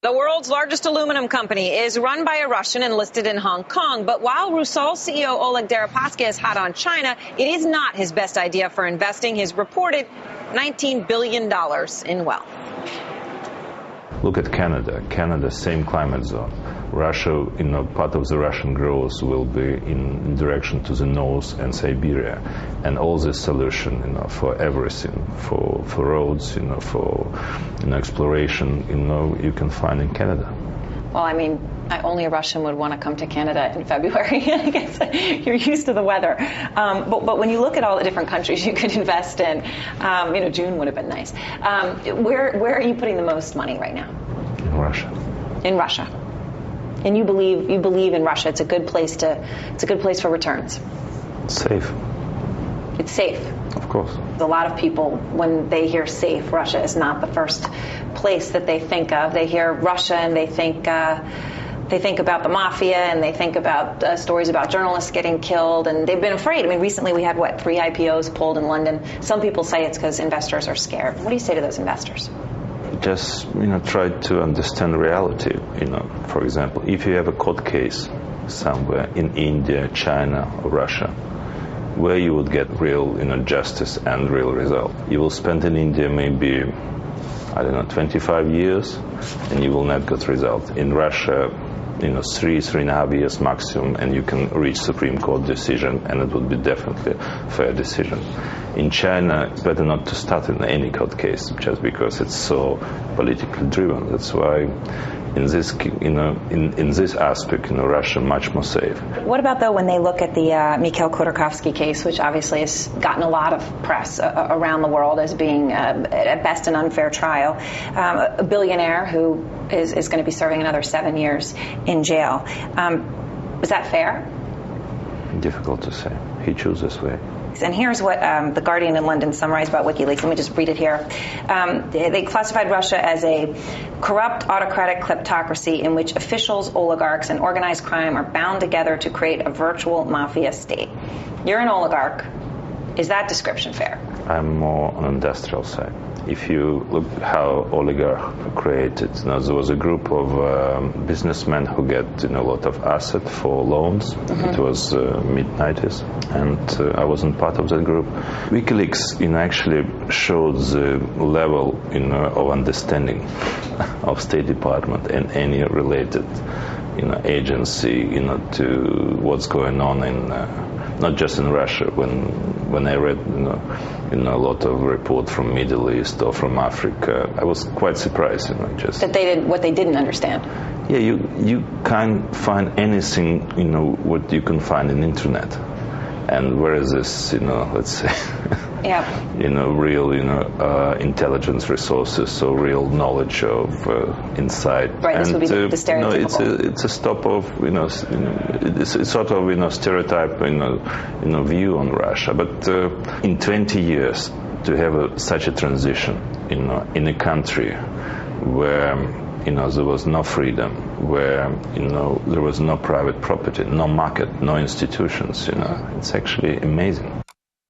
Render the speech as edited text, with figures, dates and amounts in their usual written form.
The world's largest aluminum company is run by a Russian and listed in Hong Kong. But while Rusal CEO Oleg Deripaska is hot on China, it is not his best idea for investing his reported $19 billion in wealth. Look at Canada. Canada, same climate zone. Russia, part of the Russian growth will be in direction to the north and Siberia. And all this solution, for everything, for roads, for exploration, you can find in Canada. Well, I mean, only a Russian would want to come to Canada in February. I guess you're used to the weather. But when you look at all the different countries you could invest in, June would have been nice. Where are you putting the most money right now? In Russia. In Russia. And you believe in Russia. It's a good place for returns. It's safe. It's safe. Of course. A lot of people, when they hear safe, Russia is not the first place that they think of. They hear Russia and they think about the mafia, and they think about stories about journalists getting killed, and they've been afraid. I mean, recently we had, 3 IPOs pulled in London. Some people say it's because investors are scared. What do you say to those investors? Just, try to understand reality. For example, if you have a court case somewhere in India, China, or Russia, where you would get real, justice and real result. You will spend in India maybe, 25 years, and you will not get result. In Russia, 3.5 years maximum, and you can reach Supreme Court decision, and it would be definitely a fair decision. In China, it's better not to start in any court case, just because it's so politically driven. That's why, in this, in this aspect, Russia much more safe. What about though when they look at the Mikhail Khodorkovsky case, which obviously has gotten a lot of press around the world as being at best an unfair trial, a billionaire who is going to be serving another 7 years in jail. Was that fair? Difficult to say. He chose this way. And here's what The Guardian in London summarized about WikiLeaks. Let me just read it here. They classified Russia as a corrupt autocratic kleptocracy in which officials, oligarchs, and organized crime are bound together to create a virtual mafia state. You're an oligarch. Is that description fair? I'm more on the industrial side. If you look how oligarch created, there was a group of businessmen who get a lot of asset for loans. Mm-hmm. It was mid-90s, and I wasn't part of that group. WikiLeaks actually showed the level of understanding of State Department and any related agency to what's going on in not just in Russia. When I read a lot of reports from Middle East or from Africa, I was quite surprised. Just that they did what they didn't understand. Yeah, you can't find anything what you can find in internet, and where is this let's say. Yeah. Real, intelligence resources, so real knowledge of insight. Right. This would be the stereotypical. It's a stop of, it's sort of, stereotype, view on Russia. But in 20 years, to have such a transition, in a country where, there was no freedom, where, there was no private property, no market, no institutions, it's actually amazing.